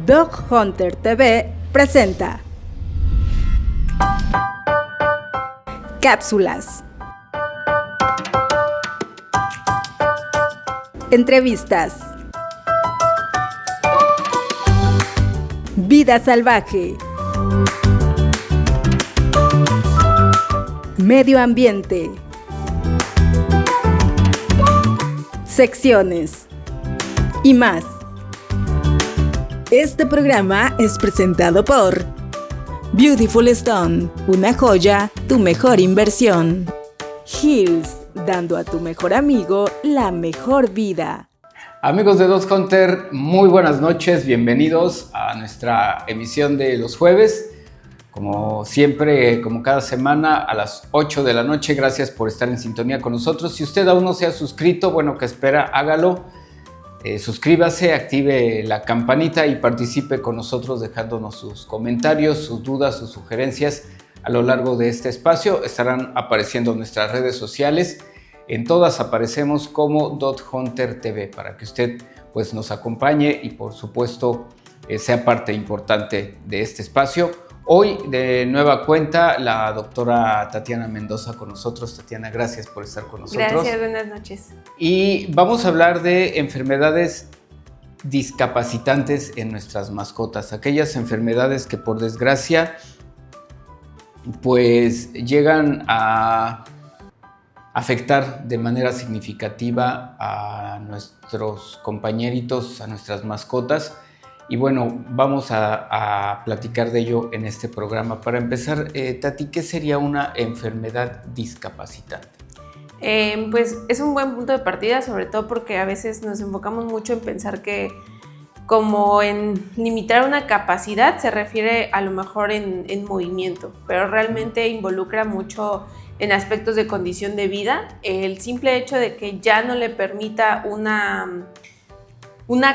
Dog Hunter TV presenta Cápsulas, entrevistas, vida salvaje, medio ambiente, secciones y más. Este programa es presentado por Beautiful Stone, una joya, tu mejor inversión. Hills, dando a tu mejor amigo la mejor vida. Amigos de Dog Hunter, muy buenas noches, bienvenidos a nuestra emisión de los jueves. Como siempre, como cada semana, a las 8 de la noche, gracias por estar en sintonía con nosotros. Si usted aún no se ha suscrito, bueno, ¿qué espera? Hágalo. Suscríbase, active la campanita y participe con nosotros dejándonos sus comentarios, sus dudas, sus sugerencias a lo largo de este espacio. Estarán apareciendo en nuestras redes sociales. En todas aparecemos como Dog Hunter TV para que usted pues, nos acompañe y por supuesto sea parte importante de este espacio. Hoy de nueva cuenta la doctora Tatiana Mendoza con nosotros. Tatiana, gracias por estar con nosotros. Gracias, buenas noches. Y vamos a hablar de enfermedades discapacitantes en nuestras mascotas, aquellas enfermedades que por desgracia pues llegan a afectar de manera significativa a nuestros compañeritos, a nuestras mascotas. Y bueno, vamos a platicar de ello en este programa. Para empezar, Tati, ¿qué sería una enfermedad discapacitante? Pues es un buen punto de partida, sobre todo porque a veces nos enfocamos mucho en pensar que como en limitar una capacidad se refiere a lo mejor en movimiento, pero realmente involucra mucho en aspectos de condición de vida. El simple hecho de que ya no le permita una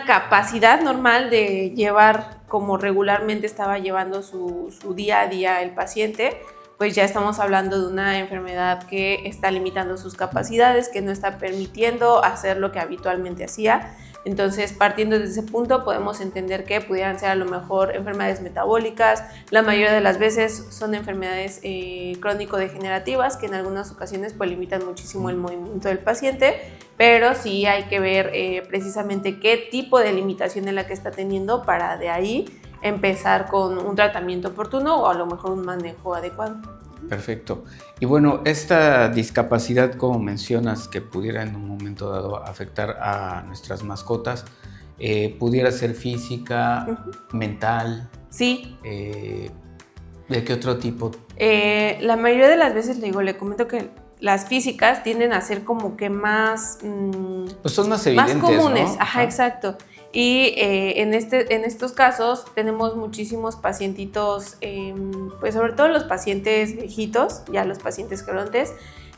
capacidad normal de llevar como regularmente estaba llevando su día a día el paciente, pues ya estamos hablando de una enfermedad que está limitando sus capacidades, que no está permitiendo hacer lo que habitualmente hacía. Entonces, partiendo desde ese punto, podemos entender que pudieran ser a lo mejor enfermedades metabólicas. La mayoría de las veces son enfermedades crónico-degenerativas que en algunas ocasiones pues, limitan muchísimo el movimiento del paciente, pero sí hay que ver precisamente qué tipo de limitación es la que está teniendo para de ahí empezar con un tratamiento oportuno o a lo mejor un manejo adecuado. Perfecto. Y bueno, esta discapacidad, como mencionas, que pudiera en un momento dado afectar a nuestras mascotas, pudiera ser física, mental. Sí. ¿De qué otro tipo? La mayoría de las veces le comento que las físicas tienden a ser como que más... pues son más evidentes, más comunes, ¿no? Ajá, exacto. Y en estos casos tenemos muchísimos pacientitos, pues sobre todo los pacientes viejitos, ya los pacientes gerontes,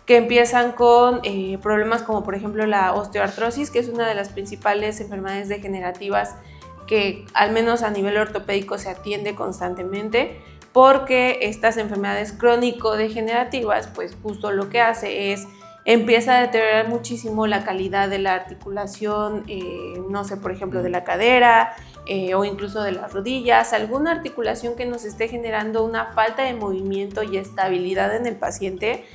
que empiezan con problemas como por ejemplo la osteoartrosis, que es una de las principales enfermedades degenerativas que al menos a nivel ortopédico se atiende constantemente, porque estas enfermedades crónico-degenerativas, pues justo lo que hace es empieza a deteriorar muchísimo la calidad de la articulación, no sé, por ejemplo, de la cadera o incluso de las rodillas, alguna articulación que nos esté generando una falta de movimiento y estabilidad en el paciente,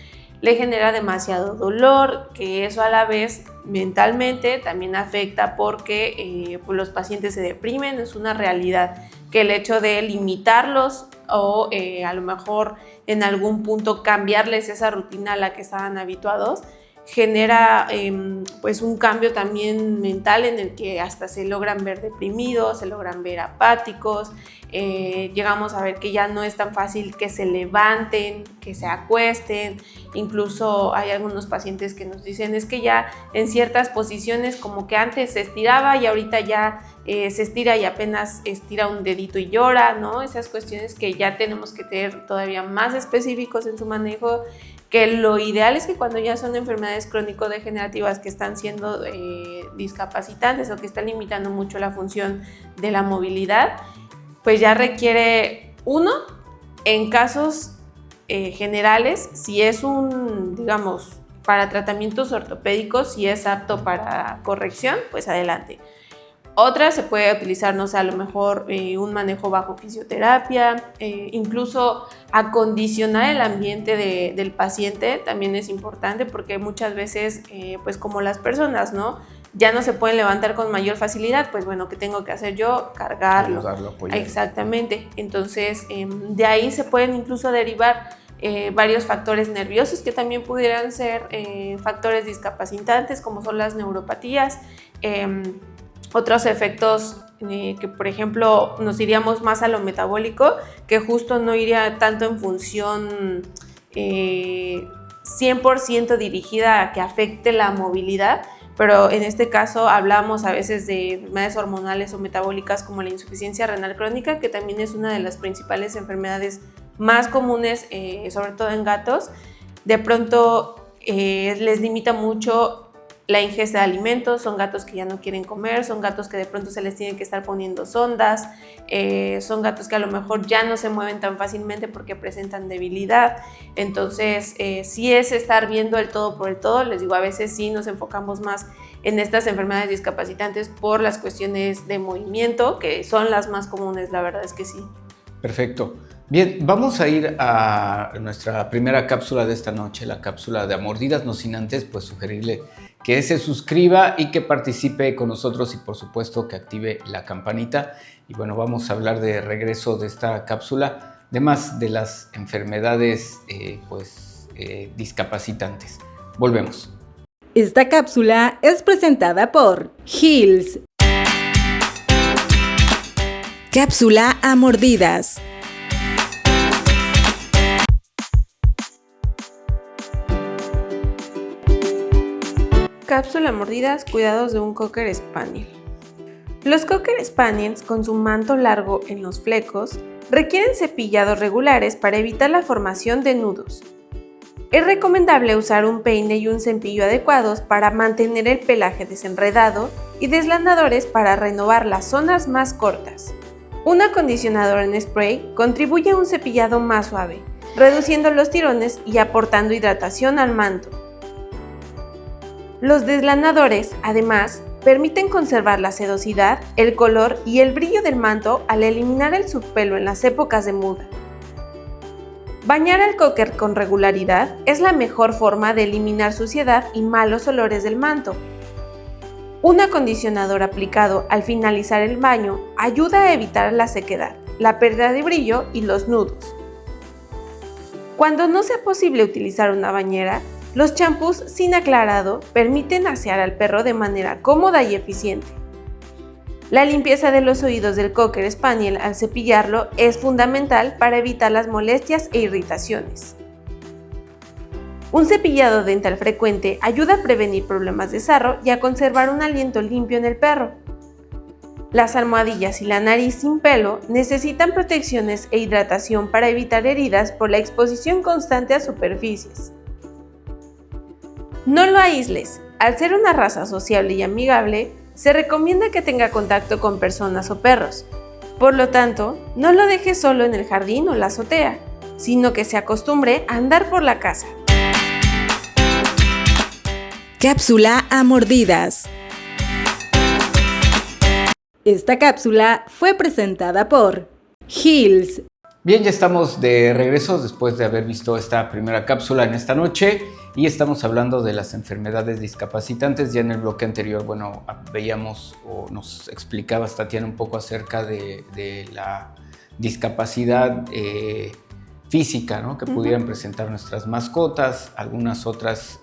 le genera demasiado dolor, que eso a la vez mentalmente también afecta porque pues los pacientes se deprimen, es una realidad que el hecho de limitarlos o a lo mejor en algún punto cambiarles esa rutina a la que estaban habituados, genera pues un cambio también mental en el que hasta se logran ver deprimidos, se logran ver apáticos, llegamos a ver que ya no es tan fácil que se levanten, que se acuesten, incluso hay algunos pacientes que nos dicen es que ya en ciertas posiciones como que antes se estiraba y ahorita ya se estira y apenas estira un dedito y llora, ¿no? Esas cuestiones que ya tenemos que tener todavía más específicos en su manejo, que lo ideal es que cuando ya son enfermedades crónico-degenerativas que están siendo discapacitantes o que están limitando mucho la función de la movilidad, pues ya requiere uno, en casos generales, si es digamos, para tratamientos ortopédicos, si es apto para corrección, pues adelante. Otra se puede utilizar, no sé, a lo mejor un manejo bajo fisioterapia, incluso acondicionar el ambiente del paciente también es importante, porque muchas veces, pues como las personas, ¿no? Ya no se pueden levantar con mayor facilidad, pues bueno, ¿qué tengo que hacer yo? Cargarlo. Ayudarlo, apoyarlo. Exactamente. Entonces, de ahí se pueden incluso derivar varios factores nerviosos que también pudieran ser factores discapacitantes, como son las neuropatías, otros efectos que, por ejemplo, nos iríamos más a lo metabólico, que justo no iría tanto en función 100% dirigida a que afecte la movilidad, pero en este caso hablamos a veces de enfermedades hormonales o metabólicas como la insuficiencia renal crónica, que también es una de las principales enfermedades más comunes, sobre todo en gatos. De pronto les limita mucho la ingesta de alimentos, son gatos que ya no quieren comer, son gatos que de pronto se les tienen que estar poniendo sondas, son gatos que a lo mejor ya no se mueven tan fácilmente porque presentan debilidad. Entonces, sí es estar viendo el todo por el todo. Les digo, a veces sí nos enfocamos más en estas enfermedades discapacitantes por las cuestiones de movimiento, que son las más comunes, la verdad es que sí. Perfecto. Bien, vamos a ir a nuestra primera cápsula de esta noche, la cápsula de mordidas, no sin antes pues sugerirle que se suscriba y que participe con nosotros y por supuesto que active la campanita. Y bueno, vamos a hablar de regreso de esta cápsula, además de las enfermedades discapacitantes. Volvemos. Esta cápsula es presentada por Hills. Cápsula a mordidas. Cápsula mordidas, cuidados de un Cocker Spaniel. Los Cocker Spaniels, con su manto largo en los flecos, requieren cepillados regulares para evitar la formación de nudos. Es recomendable usar un peine y un cepillo adecuados para mantener el pelaje desenredado y deslanadores para renovar las zonas más cortas. Un acondicionador en spray contribuye a un cepillado más suave, reduciendo los tirones y aportando hidratación al manto. Los deslanadores, además, permiten conservar la sedosidad, el color y el brillo del manto al eliminar el subpelo en las épocas de muda. Bañar al Cocker con regularidad es la mejor forma de eliminar suciedad y malos olores del manto. Un acondicionador aplicado al finalizar el baño ayuda a evitar la sequedad, la pérdida de brillo y los nudos. Cuando no sea posible utilizar una bañera, los champús sin aclarado permiten asear al perro de manera cómoda y eficiente. La limpieza de los oídos del Cocker Spaniel al cepillarlo es fundamental para evitar las molestias e irritaciones. Un cepillado dental frecuente ayuda a prevenir problemas de sarro y a conservar un aliento limpio en el perro. Las almohadillas y la nariz sin pelo necesitan protecciones e hidratación para evitar heridas por la exposición constante a superficies. No lo aísles. Al ser una raza sociable y amigable, se recomienda que tenga contacto con personas o perros. Por lo tanto, no lo dejes solo en el jardín o la azotea, sino que se acostumbre a andar por la casa. Cápsula a mordidas. Esta cápsula fue presentada por Hills. Bien, ya estamos de regreso después de haber visto esta primera cápsula en esta noche y estamos hablando de las enfermedades discapacitantes. Ya en el bloque anterior, bueno, veíamos o nos explicabas, Tatiana, un poco acerca de la discapacidad física, ¿no? Que pudieran presentar nuestras mascotas, algunas otras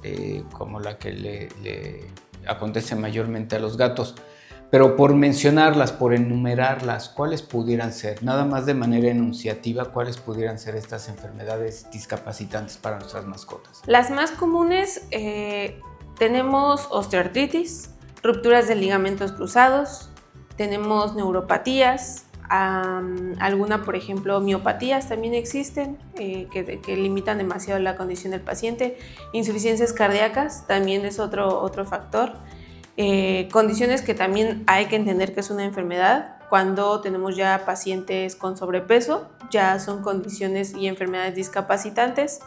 como la que le acontece mayormente a los gatos. Pero por mencionarlas, por enumerarlas, ¿cuáles pudieran ser? Nada más de manera enunciativa, ¿cuáles pudieran ser estas enfermedades discapacitantes para nuestras mascotas? Las más comunes tenemos osteoartritis, rupturas de ligamentos cruzados, tenemos neuropatías, alguna, por ejemplo, miopatías también existen que limitan demasiado la condición del paciente, insuficiencias cardíacas también es otro factor. Condiciones que también hay que entender que es una enfermedad cuando tenemos ya pacientes con sobrepeso, ya son condiciones y enfermedades discapacitantes.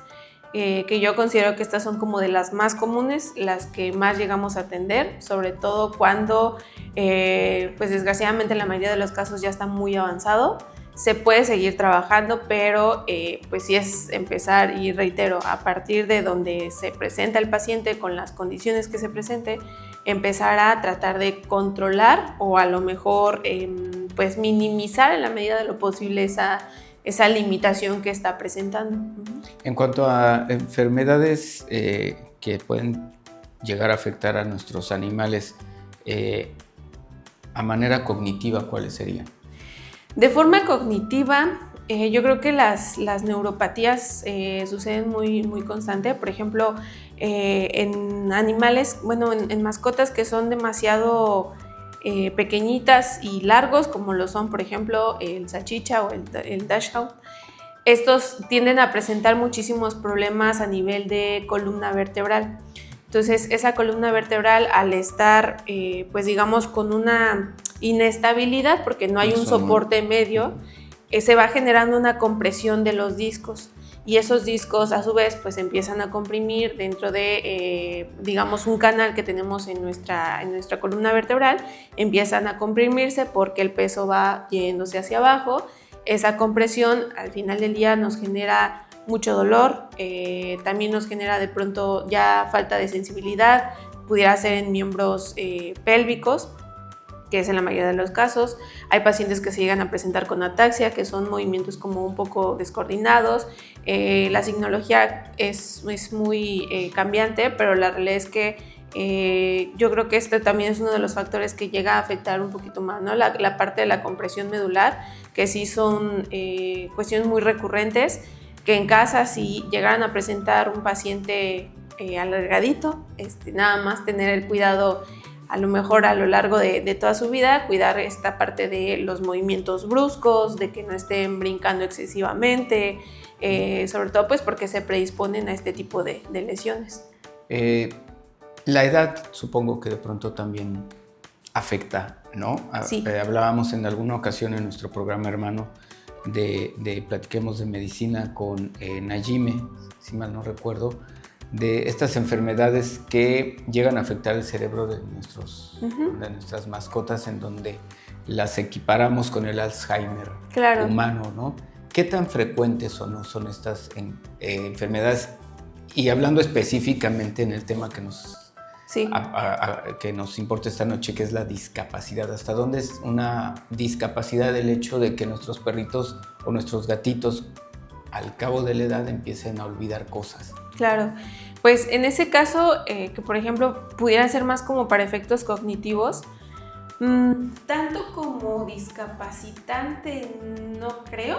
que yo considero que estas son como de las más comunes, las que más llegamos a atender, sobre todo cuando pues desgraciadamente en la mayoría de los casos ya está muy avanzado. Se puede seguir trabajando, pero pues sí es empezar, y reitero, a partir de donde se presenta el paciente con las condiciones que se presente, empezar a tratar de controlar o a lo mejor pues minimizar en la medida de lo posible esa limitación que está presentando. En cuanto a enfermedades que pueden llegar a afectar a nuestros animales, a manera cognitiva, ¿cuáles serían? De forma cognitiva, yo creo que las neuropatías suceden muy constante. Por ejemplo, en animales, bueno, en mascotas que son demasiado pequeñitas y largos, como lo son, por ejemplo, el salchicha o el dachshund, estos tienden a presentar muchísimos problemas a nivel de columna vertebral. Entonces, esa columna vertebral, al estar, pues digamos, con una inestabilidad, porque no hay un soporte medio, se va generando una compresión de los discos. Y esos discos, a su vez, pues empiezan a comprimir dentro de, digamos, un canal que tenemos en nuestra columna vertebral. Empiezan a comprimirse porque el peso va yéndose hacia abajo. Esa compresión, al final del día, nos genera mucho dolor, también nos genera de pronto ya falta de sensibilidad, pudiera ser en miembros pélvicos, que es en la mayoría de los casos. Hay pacientes que se llegan a presentar con ataxia, que son movimientos como un poco descoordinados. La signología es muy cambiante, pero la realidad es que yo creo que este también es uno de los factores que llega a afectar un poquito más, ¿no? La parte de la compresión medular, que sí son cuestiones muy recurrentes, que en casa si llegaran a presentar un paciente alargadito, nada más tener el cuidado a lo mejor a lo largo de toda su vida, cuidar esta parte de los movimientos bruscos, de que no estén brincando excesivamente, sobre todo pues porque se predisponen a este tipo de lesiones. La edad supongo que de pronto también afecta, ¿no? Sí. Hablábamos en alguna ocasión en nuestro programa hermano de Platiquemos de Medicina con Najime, si mal no recuerdo, de estas enfermedades que llegan a afectar el cerebro de nuestras mascotas, en donde las equiparamos con el Alzheimer humano, ¿no? ¿Qué tan frecuentes o no son estas enfermedades? Y hablando específicamente en el tema que nos importa esta noche, que es la discapacidad. ¿Hasta dónde es una discapacidad el hecho de que nuestros perritos o nuestros gatitos al cabo de la edad empiecen a olvidar cosas? Claro, pues en ese caso, que por ejemplo pudiera ser más como para efectos cognitivos, tanto como discapacitante no creo.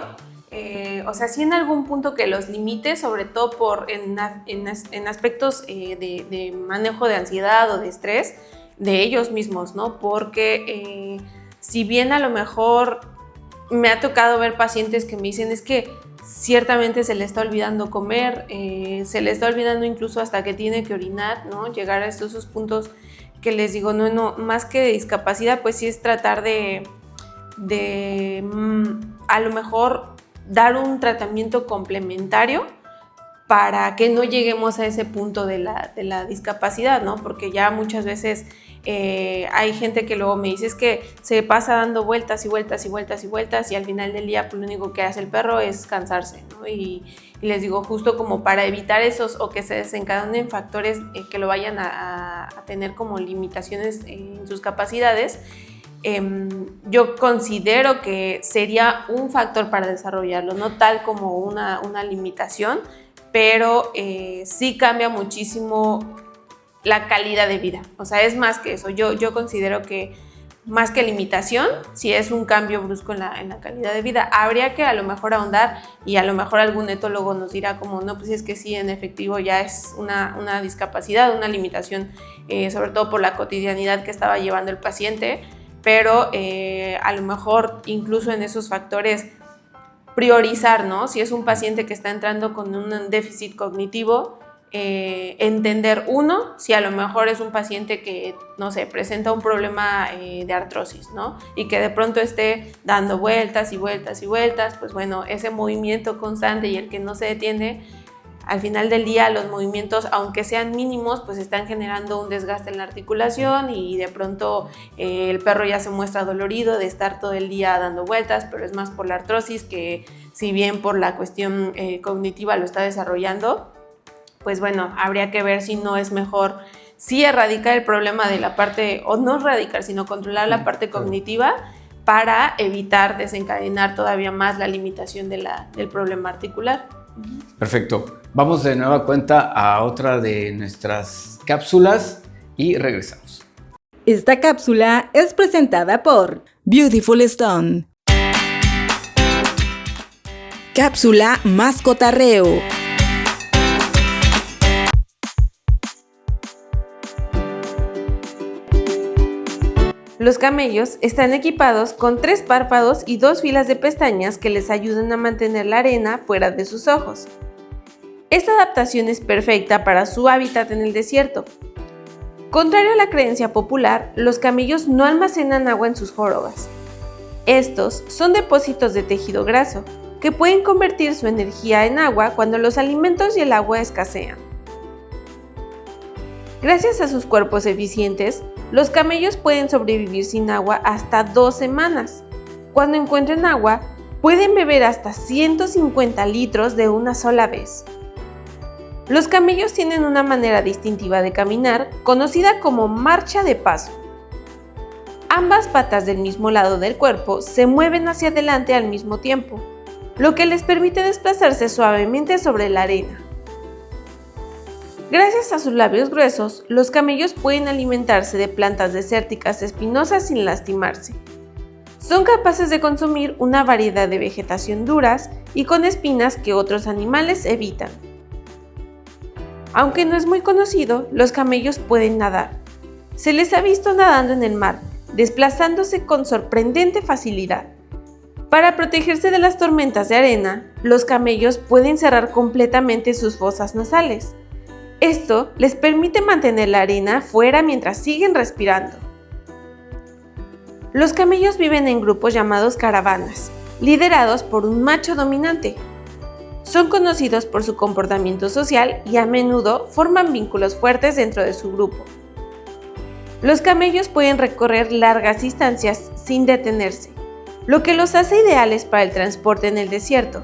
O sea, sí en algún punto que los limite, sobre todo en aspectos de manejo de ansiedad o de estrés de ellos mismos, ¿no? Porque si bien a lo mejor me ha tocado ver pacientes que me dicen es que ciertamente se le está olvidando comer, se le está olvidando incluso hasta que tiene que orinar, ¿no? Llegar a esos puntos que les digo, no, más que de discapacidad, pues sí es tratar de a lo mejor dar un tratamiento complementario para que no lleguemos a ese punto de la discapacidad, ¿no? Porque ya muchas veces hay gente que luego me dice es que se pasa dando vueltas y vueltas y vueltas y vueltas y al final del día pues, lo único que hace el perro es cansarse, ¿no? Y les digo, justo como para evitar esos o que se desencadenen factores que lo vayan a tener como limitaciones en sus capacidades, yo considero que sería un factor para desarrollarlo, no tal como una limitación, pero sí cambia muchísimo la calidad de vida. O sea, es más que eso. Yo considero que más que limitación, si es un cambio brusco en la calidad de vida, habría que a lo mejor ahondar y a lo mejor algún etólogo nos dirá como, no, pues es que sí, en efectivo ya es una discapacidad, una limitación, sobre todo por la cotidianidad que estaba llevando el paciente, pero a lo mejor incluso en esos factores priorizar, ¿no? Si es un paciente que está entrando con un déficit cognitivo, entender si a lo mejor es un paciente que, no sé, presenta un problema de artrosis, ¿no? Y que de pronto esté dando vueltas y vueltas y vueltas, pues bueno, ese movimiento constante y el que no se detiene al final del día los movimientos, aunque sean mínimos, pues están generando un desgaste en la articulación y de pronto el perro ya se muestra dolorido de estar todo el día dando vueltas, pero es más por la artrosis que si bien por la cuestión cognitiva lo está desarrollando, pues bueno, habría que ver si no es mejor sí erradicar el problema de la parte, o no erradicar, sino controlar la parte cognitiva para evitar desencadenar todavía más la limitación del problema articular. Perfecto. Vamos de nueva cuenta a otra de nuestras cápsulas y regresamos. Esta cápsula es presentada por Beautiful Stone. Cápsula Mascotarreo. Los camellos están equipados con 3 párpados y 2 filas de pestañas que les ayudan a mantener la arena fuera de sus ojos. Esta adaptación es perfecta para su hábitat en el desierto. Contrario a la creencia popular, los camellos no almacenan agua en sus jorobas. Estos son depósitos de tejido graso, que pueden convertir su energía en agua cuando los alimentos y el agua escasean. Gracias a sus cuerpos eficientes, los camellos pueden sobrevivir sin agua hasta 2 semanas. Cuando encuentren agua, pueden beber hasta 150 litros de una sola vez. Los camellos tienen una manera distintiva de caminar, conocida como marcha de paso. Ambas patas del mismo lado del cuerpo se mueven hacia adelante al mismo tiempo, lo que les permite desplazarse suavemente sobre la arena. Gracias a sus labios gruesos, los camellos pueden alimentarse de plantas desérticas espinosas sin lastimarse. Son capaces de consumir una variedad de vegetación duras y con espinas que otros animales evitan. Aunque no es muy conocido, los camellos pueden nadar. Se les ha visto nadando en el mar, desplazándose con sorprendente facilidad. Para protegerse de las tormentas de arena, los camellos pueden cerrar completamente sus fosas nasales. Esto les permite mantener la arena fuera mientras siguen respirando. Los camellos viven en grupos llamados caravanas, liderados por un macho dominante. Son conocidos por su comportamiento social y a menudo forman vínculos fuertes dentro de su grupo. Los camellos pueden recorrer largas distancias sin detenerse, lo que los hace ideales para el transporte en el desierto.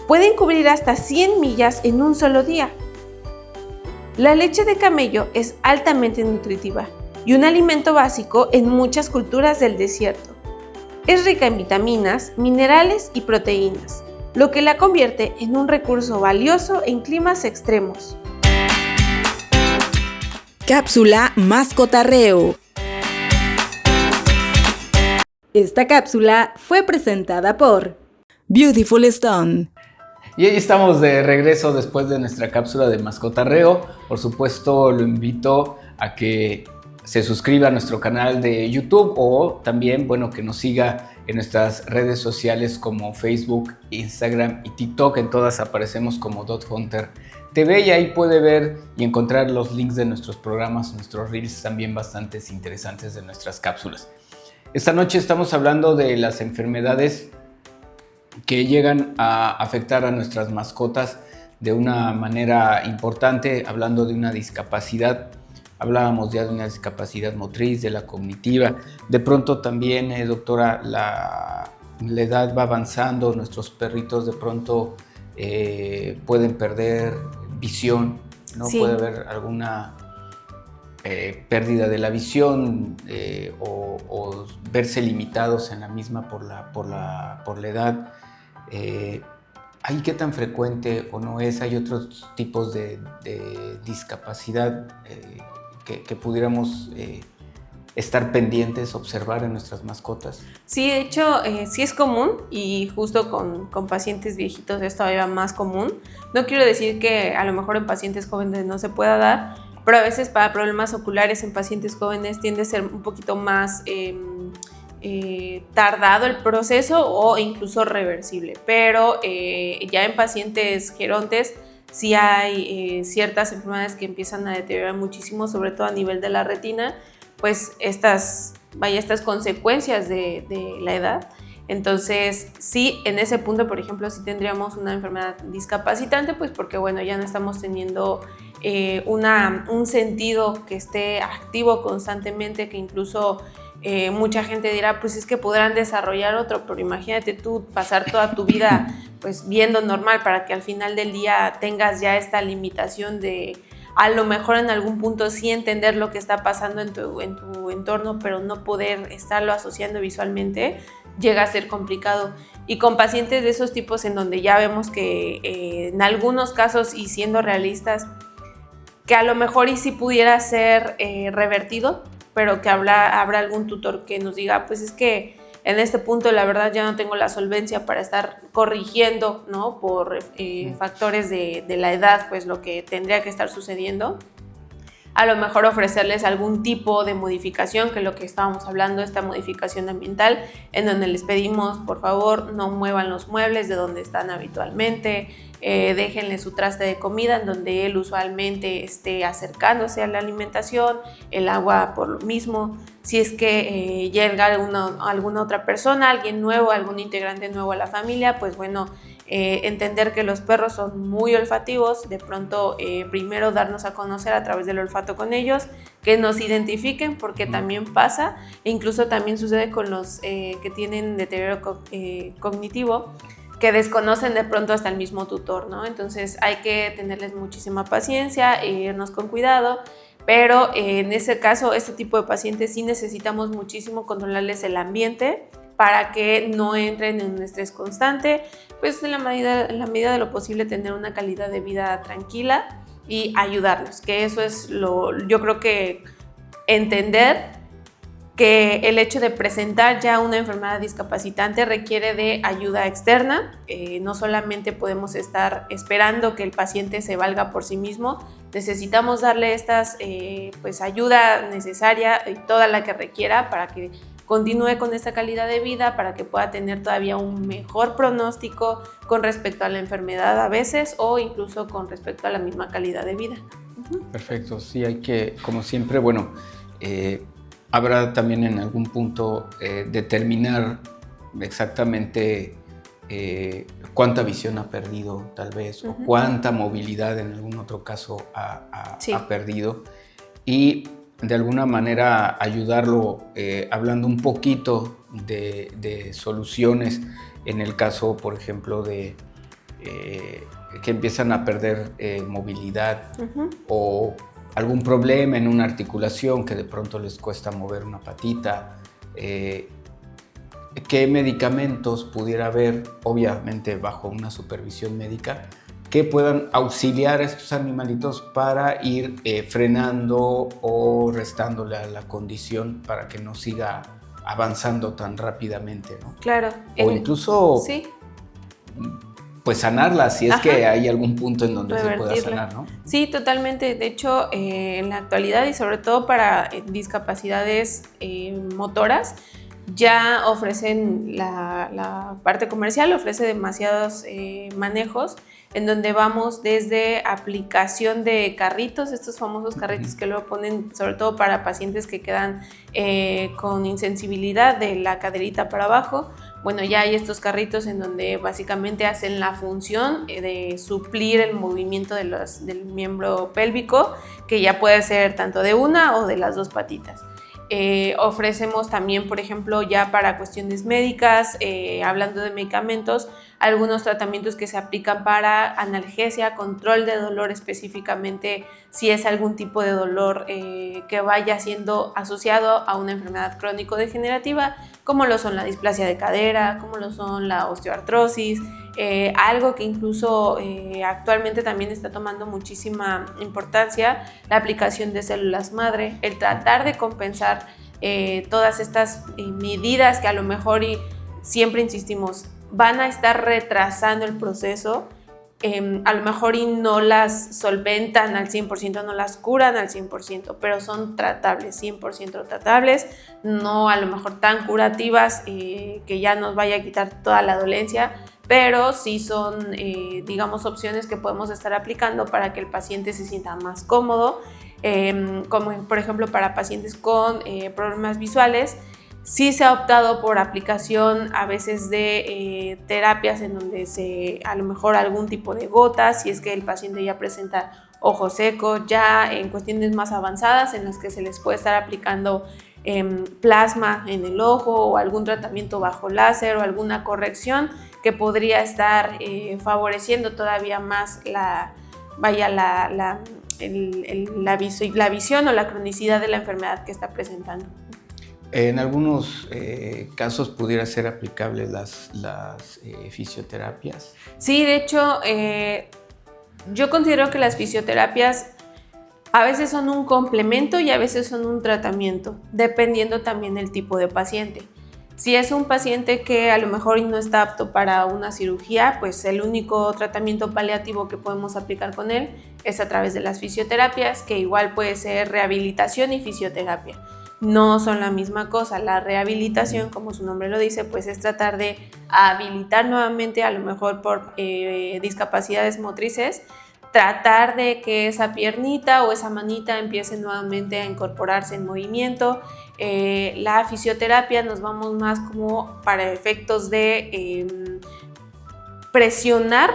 Pueden cubrir hasta 100 millas en un solo día. La leche de camello es altamente nutritiva y un alimento básico en muchas culturas del desierto. Es rica en vitaminas, minerales y proteínas, lo que la convierte en un recurso valioso en climas extremos. Cápsula Mascotarreo. Esta cápsula fue presentada por Beautiful Stone. Y ahí estamos de regreso después de nuestra cápsula de mascotarreo. Por supuesto, lo invito a que se suscriba a nuestro canal de YouTube o también, que nos siga en nuestras redes sociales como Facebook, Instagram y TikTok. En todas aparecemos como DogHunter TV y ahí puede ver y encontrar los links de nuestros programas, nuestros reels también bastante interesantes de nuestras cápsulas. Esta noche estamos hablando de las enfermedades que llegan a afectar a nuestras mascotas de una manera importante, hablando de una discapacidad. Hablábamos ya de una discapacidad motriz, de la cognitiva. De pronto también, doctora, la edad va avanzando, nuestros perritos de pronto pueden perder visión, ¿no? Sí. Puede haber alguna pérdida de la visión o verse limitados en la misma por la edad. ¿Hay qué tan frecuente o no es? ¿Hay otros tipos de discapacidad que pudiéramos estar pendientes, observar en nuestras mascotas? Sí, de hecho, sí es común y justo con pacientes viejitos es todavía más común. No quiero decir que a lo mejor en pacientes jóvenes no se pueda dar, pero a veces para problemas oculares en pacientes jóvenes tiende a ser un poquito más tardado el proceso o incluso reversible, pero ya en pacientes gerontes sí hay ciertas enfermedades que empiezan a deteriorar muchísimo, sobre todo a nivel de la retina, pues estas consecuencias de la edad. Entonces, sí, en ese punto, por ejemplo, sí tendríamos una enfermedad discapacitante, pues porque, bueno, ya no estamos teniendo un sentido que esté activo constantemente, que incluso mucha gente dirá, pues es que podrán desarrollar otro, pero imagínate tú pasar toda tu vida pues viendo normal para que al final del día tengas ya esta limitación de a lo mejor en algún punto sí entender lo que está pasando en tu entorno, pero no poder estarlo asociando visualmente, llega a ser complicado. Y con pacientes de esos tipos en donde ya vemos que en algunos casos, y siendo realistas, que a lo mejor y sí pudiera ser revertido, pero que habrá algún tutor que nos diga, pues es que en este punto la verdad ya no tengo la solvencia para estar corrigiendo, ¿no? Por factores de la edad, pues lo que tendría que estar sucediendo. A lo mejor ofrecerles algún tipo de modificación, que es lo que estábamos hablando, esta modificación ambiental, en donde les pedimos, por favor, no muevan los muebles de donde están habitualmente, déjenle su traste de comida en donde él usualmente esté acercándose a la alimentación, el agua por lo mismo. Si es que llega alguna otra persona, alguien nuevo, algún integrante nuevo a la familia, pues bueno, entender que los perros son muy olfativos, de pronto primero darnos a conocer a través del olfato con ellos, que nos identifiquen, porque también pasa, e incluso también sucede con los que tienen deterioro cognitivo, que desconocen de pronto hasta el mismo tutor, ¿no? Entonces hay que tenerles muchísima paciencia e irnos con cuidado, pero en ese caso, este tipo de pacientes sí necesitamos muchísimo controlarles el ambiente para que no entren en un estrés constante, pues en la medida de lo posible tener una calidad de vida tranquila y ayudarlos, que eso es yo creo que entender que el hecho de presentar ya una enfermedad discapacitante requiere de ayuda externa. No solamente podemos estar esperando que el paciente se valga por sí mismo, necesitamos darle pues ayuda necesaria y toda la que requiera para que continúe con esta calidad de vida, para que pueda tener todavía un mejor pronóstico con respecto a la enfermedad a veces, o incluso con respecto a la misma calidad de vida. Perfecto, sí, hay que, como siempre, bueno, habrá también en algún punto determinar exactamente cuánta visión ha perdido tal vez, o cuánta movilidad en algún otro caso ha perdido, y de alguna manera ayudarlo hablando un poquito de soluciones en el caso, por ejemplo, de que empiezan a perder movilidad o algún problema en una articulación que de pronto les cuesta mover una patita. ¿Qué medicamentos pudiera haber, obviamente bajo una supervisión médica, que puedan auxiliar a estos animalitos para ir frenando o restándole a la condición para que no siga avanzando tan rápidamente, ¿no? Claro. O incluso sí, pues sanarla, si es que hay algún punto en donde se pueda sanar, ¿no? Sí, totalmente. De hecho, en la actualidad, y sobre todo para discapacidades motoras, ya ofrecen la parte comercial, ofrece demasiados manejos en donde vamos desde aplicación de carritos, estos famosos carritos que luego ponen sobre todo para pacientes que quedan con insensibilidad de la caderita para abajo. Bueno, ya hay estos carritos en donde básicamente hacen la función de suplir el movimiento del miembro pélvico, que ya puede ser tanto de una o de las dos patitas. Ofrecemos también, por ejemplo, ya para cuestiones médicas, hablando de medicamentos, algunos tratamientos que se aplican para analgesia, control de dolor específicamente, si es algún tipo de dolor que vaya siendo asociado a una enfermedad crónico-degenerativa, como lo son la displasia de cadera, como lo son la osteoartrosis, algo que incluso actualmente también está tomando muchísima importancia, la aplicación de células madre, el tratar de compensar todas estas medidas que a lo mejor, y siempre insistimos, van a estar retrasando el proceso, a lo mejor y no las solventan al 100%, no las curan al 100%, pero son tratables, 100% tratables, no a lo mejor tan curativas que ya nos vaya a quitar toda la dolencia, pero sí son, digamos, opciones que podemos estar aplicando para que el paciente se sienta más cómodo, como por ejemplo para pacientes con problemas visuales. Sí se ha optado por aplicación a veces de terapias en donde a lo mejor algún tipo de gotas, si es que el paciente ya presenta ojo seco, ya en cuestiones más avanzadas en las que se les puede estar aplicando plasma en el ojo o algún tratamiento bajo láser o alguna corrección que podría estar favoreciendo todavía más la visión o la cronicidad de la enfermedad que está presentando. En algunos casos pudiera ser aplicable las fisioterapias. Sí, de hecho, yo considero que las fisioterapias a veces son un complemento y a veces son un tratamiento, dependiendo también del tipo de paciente. Si es un paciente que a lo mejor no está apto para una cirugía, pues el único tratamiento paliativo que podemos aplicar con él es a través de las fisioterapias, que igual puede ser rehabilitación y fisioterapia. No son la misma cosa. La rehabilitación, como su nombre lo dice, pues es tratar de habilitar nuevamente, a lo mejor por discapacidades motrices, tratar de que esa piernita o esa manita empiece nuevamente a incorporarse en movimiento. La fisioterapia nos vamos más como para efectos de presionar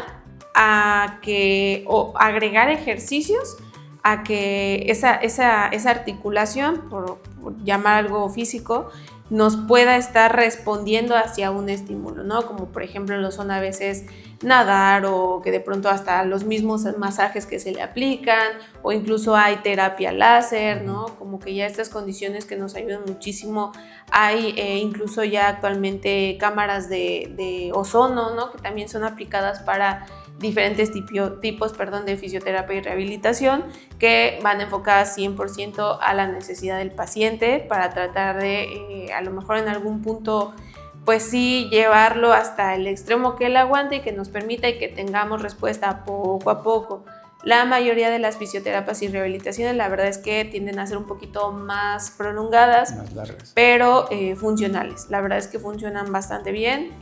o agregar ejercicios a que esa articulación, por llamar algo físico, nos pueda estar respondiendo hacia un estímulo, ¿no? Como por ejemplo lo son a veces nadar o que de pronto hasta los mismos masajes que se le aplican o incluso hay terapia láser, ¿no? Como que ya estas condiciones que nos ayudan muchísimo. Hay incluso ya actualmente cámaras de ozono, ¿no? Que también son aplicadas para diferentes tipos de fisioterapia y rehabilitación que van enfocadas 100% a la necesidad del paciente para tratar de a lo mejor en algún punto pues sí llevarlo hasta el extremo que él aguante y que nos permita y que tengamos respuesta poco a poco. La mayoría de las fisioterapias y rehabilitaciones la verdad es que tienden a ser un poquito más prolongadas, más largas, pero funcionales. La verdad es que funcionan bastante bien.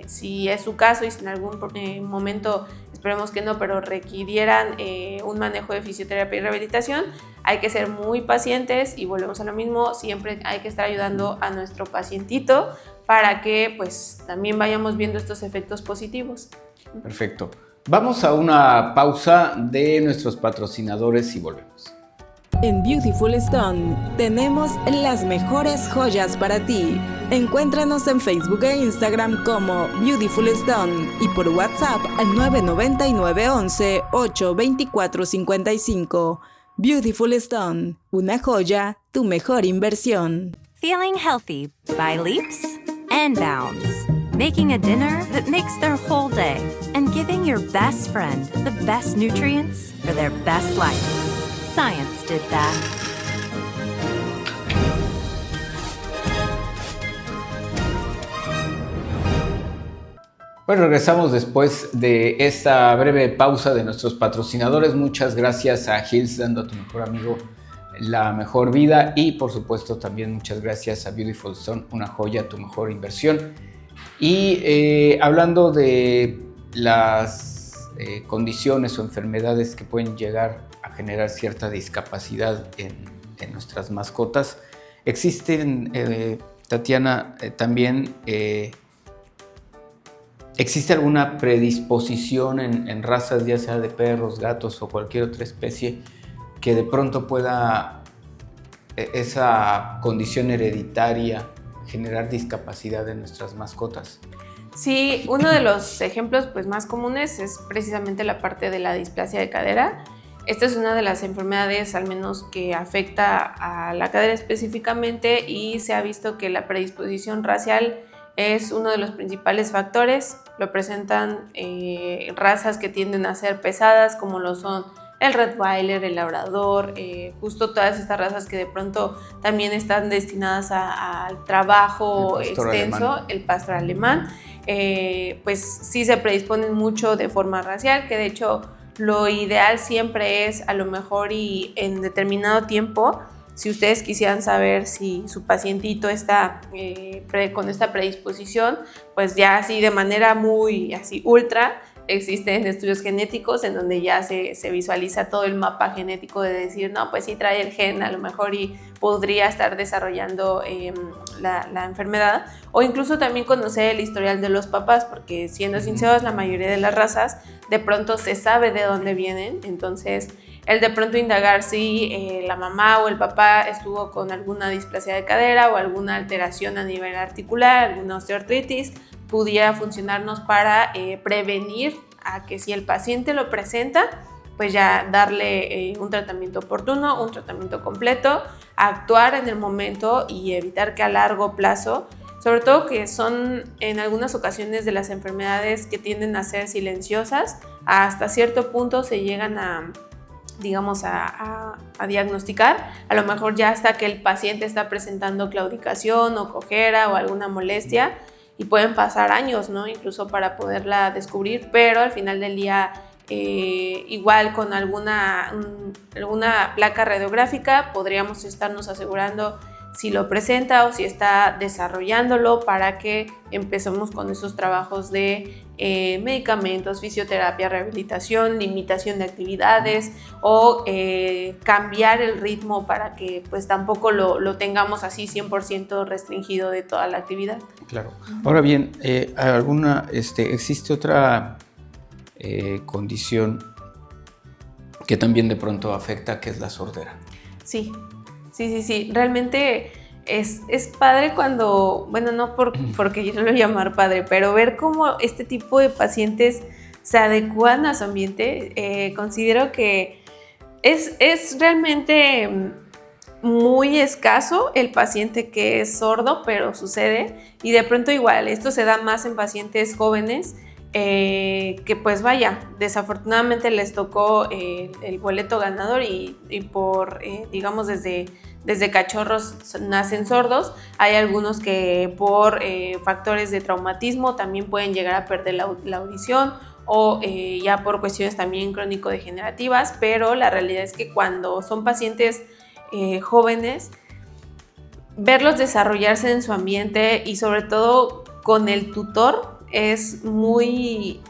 Si es su caso y si en algún momento, esperemos que no, pero requirieran un manejo de fisioterapia y rehabilitación, hay que ser muy pacientes y volvemos a lo mismo, siempre hay que estar ayudando a nuestro pacientito para que pues también vayamos viendo estos efectos positivos. Perfecto. Vamos a una pausa de nuestros patrocinadores y volvemos. En Beautiful Stone tenemos las mejores joyas para ti. Encuéntranos en Facebook e Instagram como Beautiful Stone y por WhatsApp al 999 11 8 24 55. Beautiful Stone, una joya, tu mejor inversión. Feeling healthy by leaps and bounds. Making a dinner that makes their whole day. And giving your best friend the best nutrients for their best life. Science did that. Bueno, regresamos después de esta breve pausa de nuestros patrocinadores. Muchas gracias a Hills, dando a tu mejor amigo la mejor vida. Y por supuesto también muchas gracias a Beautiful Stone, una joya, tu mejor inversión. Y hablando de las condiciones o enfermedades que pueden llegar a generar cierta discapacidad en nuestras mascotas, existen, Tatiana, también... ¿existe alguna predisposición en razas, ya sea de perros, gatos o cualquier otra especie, que de pronto pueda esa condición hereditaria generar discapacidad en nuestras mascotas? Sí, uno de los ejemplos pues, más comunes es precisamente la parte de la displasia de cadera. Esta es una de las enfermedades, al menos que afecta a la cadera específicamente, y se ha visto que la predisposición racial es uno de los principales factores. Lo presentan razas que tienden a ser pesadas, como lo son el Rottweiler, el Labrador, justo todas estas razas que de pronto también están destinadas al trabajo extenso, alemán. El pastor alemán, pues sí se predisponen mucho de forma racial, que de hecho lo ideal siempre es a lo mejor y en determinado tiempo, si ustedes quisieran saber si su pacientito está con esta predisposición, pues ya así de manera muy así ultra, existen estudios genéticos en donde ya se visualiza todo el mapa genético de decir, no, pues sí trae el gen a lo mejor y podría estar desarrollando la enfermedad, o incluso también conocer el historial de los papás, porque siendo sinceros, la mayoría de las razas de pronto se sabe de dónde vienen, entonces el de pronto indagar si la mamá o el papá estuvo con alguna displasia de cadera o alguna alteración a nivel articular, alguna osteoartritis, pudiera funcionarnos para prevenir a que si el paciente lo presenta, pues ya darle un tratamiento oportuno, un tratamiento completo, actuar en el momento y evitar que a largo plazo, sobre todo que son en algunas ocasiones de las enfermedades que tienden a ser silenciosas, hasta cierto punto se llegan a, digamos, a diagnosticar, a lo mejor ya hasta que el paciente está presentando claudicación o cojera o alguna molestia, y pueden pasar años, ¿no? Incluso para poderla descubrir, pero al final del día igual con alguna placa radiográfica podríamos estarnos asegurando si lo presenta o si está desarrollándolo para que empecemos con esos trabajos de medicamentos, fisioterapia, rehabilitación, limitación de actividades o cambiar el ritmo para que pues tampoco lo tengamos así 100% restringido de toda la actividad. Claro. Ahora bien, ¿existe otra condición que también de pronto afecta, que es la sordera? Sí. Realmente es padre cuando, bueno, no porque yo lo llamar padre, pero ver cómo este tipo de pacientes se adecúan a su ambiente. Considero que es realmente muy escaso el paciente que es sordo, pero sucede, y de pronto igual, esto se da más en pacientes jóvenes, que pues vaya, desafortunadamente les tocó el boleto ganador y por, digamos, desde cachorros nacen sordos. Hay algunos que por factores de traumatismo también pueden llegar a perder la audición o ya por cuestiones también crónico-degenerativas, pero la realidad es que cuando son pacientes jóvenes, verlos desarrollarse en su ambiente y sobre todo con el tutor es muy,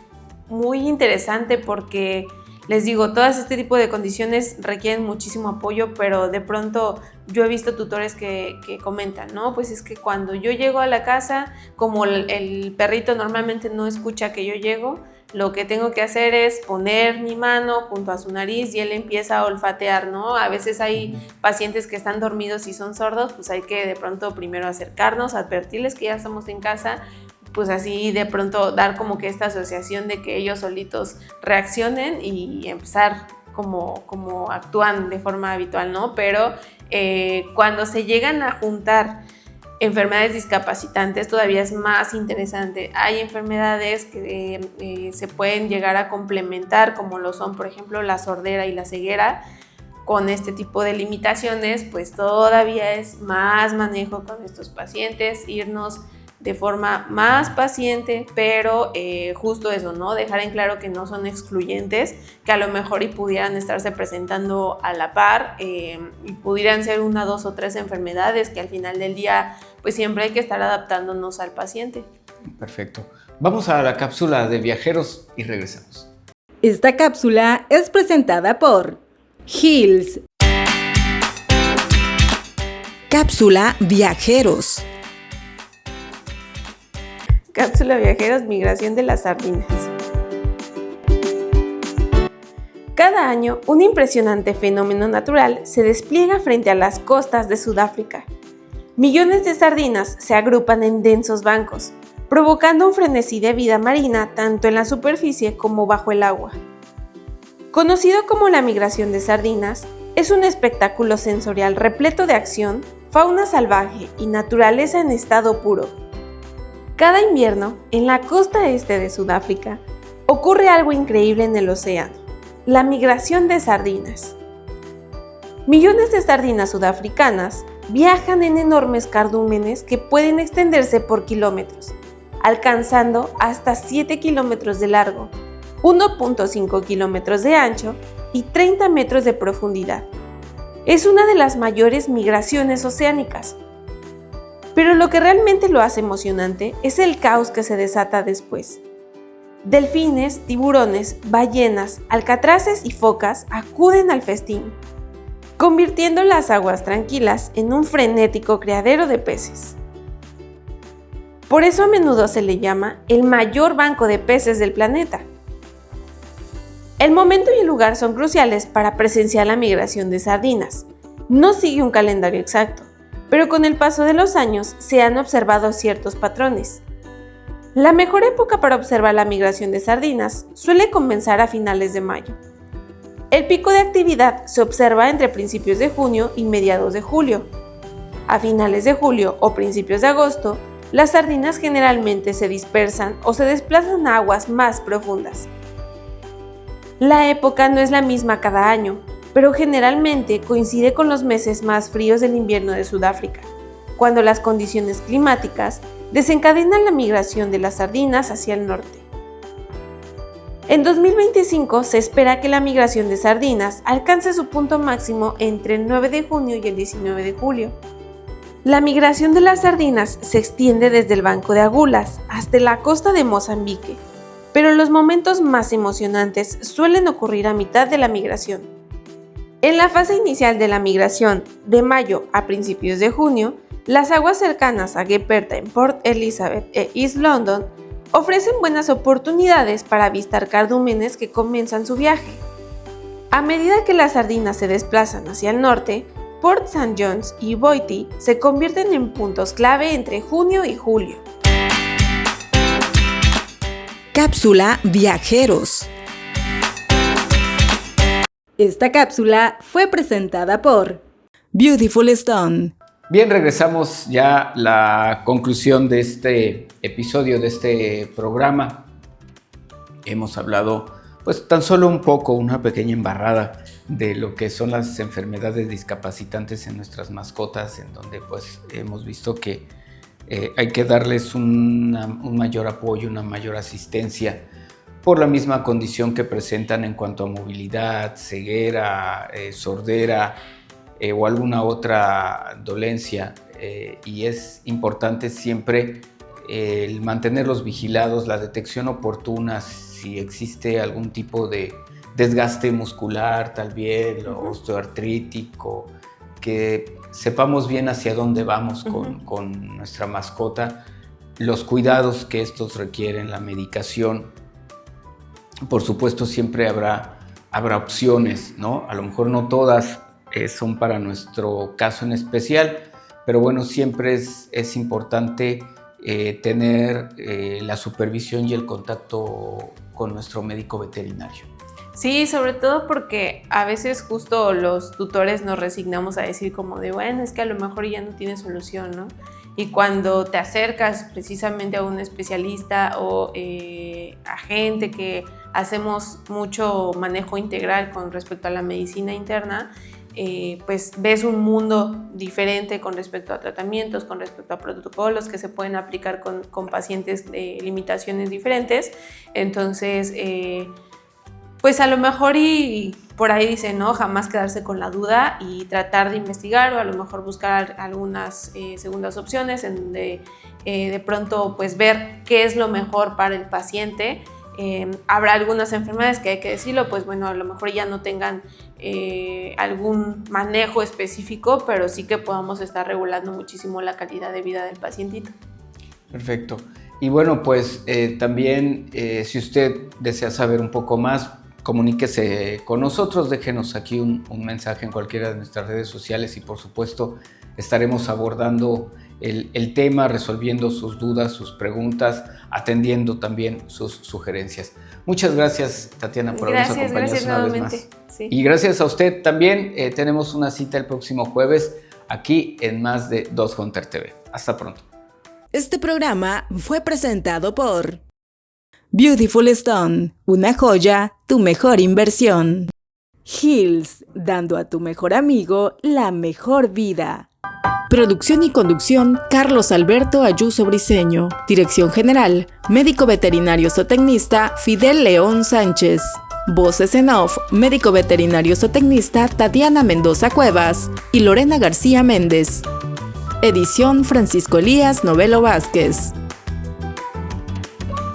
muy interesante, porque les digo, todas este tipo de condiciones requieren muchísimo apoyo, pero de pronto yo he visto tutores que comentan, ¿no? Pues es que cuando yo llego a la casa, como el perrito normalmente no escucha que yo llego, lo que tengo que hacer es poner mi mano junto a su nariz y él empieza a olfatear, ¿no? A veces hay pacientes que están dormidos y son sordos, pues hay que de pronto primero acercarnos, advertirles que ya estamos en casa, pues así de pronto dar como que esta asociación de que ellos solitos reaccionen y empezar como actúan de forma habitual, ¿no? Pero cuando se llegan a juntar enfermedades discapacitantes todavía es más interesante. Hay enfermedades que se pueden llegar a complementar, como lo son, por ejemplo, la sordera y la ceguera. Con este tipo de limitaciones, pues todavía es más manejo con estos pacientes, irnos de forma más paciente, pero justo eso, ¿no? Dejar en claro que no son excluyentes, que a lo mejor y pudieran estarse presentando a la par y pudieran ser 1, 2 o 3 enfermedades que al final del día pues siempre hay que estar adaptándonos al paciente. Perfecto. Vamos a la cápsula de viajeros y regresamos. Esta cápsula es presentada por Hills. Cápsula Viajeros. Cápsula Viajeros, migración de las sardinas. Cada año, un impresionante fenómeno natural se despliega frente a las costas de Sudáfrica. Millones de sardinas se agrupan en densos bancos, provocando un frenesí de vida marina tanto en la superficie como bajo el agua. Conocido como la migración de sardinas, es un espectáculo sensorial repleto de acción, fauna salvaje y naturaleza en estado puro. Cada invierno, en la costa este de Sudáfrica, ocurre algo increíble en el océano: la migración de sardinas. Millones de sardinas sudafricanas viajan en enormes cardúmenes que pueden extenderse por kilómetros, alcanzando hasta 7 kilómetros de largo, 1.5 kilómetros de ancho y 30 metros de profundidad. Es una de las mayores migraciones oceánicas. Pero lo que realmente lo hace emocionante es el caos que se desata después. Delfines, tiburones, ballenas, alcatraces y focas acuden al festín, convirtiendo las aguas tranquilas en un frenético criadero de peces. Por eso a menudo se le llama el mayor banco de peces del planeta. El momento y el lugar son cruciales para presenciar la migración de sardinas. No sigue un calendario exacto, pero con el paso de los años se han observado ciertos patrones. La mejor época para observar la migración de sardinas suele comenzar a finales de mayo. El pico de actividad se observa entre principios de junio y mediados de julio. A finales de julio o principios de agosto, las sardinas generalmente se dispersan o se desplazan a aguas más profundas. La época no es la misma cada año, pero generalmente coincide con los meses más fríos del invierno de Sudáfrica, cuando las condiciones climáticas desencadenan la migración de las sardinas hacia el norte. En 2025 se espera que la migración de sardinas alcance su punto máximo entre el 9 de junio y el 19 de julio. La migración de las sardinas se extiende desde el Banco de Agulas hasta la costa de Mozambique, pero los momentos más emocionantes suelen ocurrir a mitad de la migración. En la fase inicial de la migración, de mayo a principios de junio, las aguas cercanas a Gepperta en Port Elizabeth e East London ofrecen buenas oportunidades para avistar cardúmenes que comienzan su viaje. A medida que las sardinas se desplazan hacia el norte, Port St. John's y Boite se convierten en puntos clave entre junio y julio. Cápsula Viajeros. Esta cápsula fue presentada por Beautiful Stone. Bien, regresamos ya a la conclusión de este episodio, de este programa. Hemos hablado pues tan solo un poco, una pequeña embarrada de lo que son las enfermedades discapacitantes en nuestras mascotas, en donde pues hemos visto que hay que darles un mayor apoyo, una mayor asistencia por la misma condición que presentan en cuanto a movilidad, ceguera, sordera o alguna otra dolencia. Y es importante siempre el mantenerlos vigilados, la detección oportuna si existe algún tipo de desgaste muscular, tal vez, o osteoartrítico, que sepamos bien hacia dónde vamos con nuestra mascota, los cuidados que estos requieren, la medicación. Por supuesto, siempre habrá opciones, ¿no? A lo mejor no todas son para nuestro caso en especial, pero bueno, siempre es importante tener la supervisión y el contacto con nuestro médico veterinario. Sí, sobre todo porque a veces justo los tutores nos resignamos a decir como de, bueno, es que a lo mejor ya no tiene solución, ¿no? Y cuando te acercas precisamente a un especialista o a gente que hacemos mucho manejo integral con respecto a la medicina interna, pues ves un mundo diferente con respecto a tratamientos, con respecto a protocolos que se pueden aplicar con pacientes de limitaciones diferentes. Entonces, pues a lo mejor y por ahí dicen, no, jamás quedarse con la duda y tratar de investigar o a lo mejor buscar algunas segundas opciones en donde de pronto pues ver qué es lo mejor para el paciente. Habrá algunas enfermedades que hay que decirlo, pues bueno, a lo mejor ya no tengan algún manejo específico, pero sí que podamos estar regulando muchísimo la calidad de vida del pacientito. Perfecto. Y bueno, pues también si usted desea saber un poco más, comuníquese con nosotros, déjenos aquí un mensaje en cualquiera de nuestras redes sociales y por supuesto estaremos abordando el tema, resolviendo sus dudas, sus preguntas, atendiendo también sus sugerencias. Muchas gracias, Tatiana, por habernos acompañado una vez más. Sí. Y gracias a usted también. Tenemos una cita el próximo jueves aquí en Más de Dos Hunter TV. Hasta pronto. Este programa fue presentado por Beautiful Stone, una joya, tu mejor inversión. Hills, dando a tu mejor amigo la mejor vida. Producción y conducción, Carlos Alberto Ayuso Briceño. Dirección general, médico veterinario zootecnista Fidel León Sánchez. Voces en off, médico veterinario zootecnista Tatiana Mendoza Cuevas y Lorena García Méndez. Edición Francisco Elías Novelo Vázquez.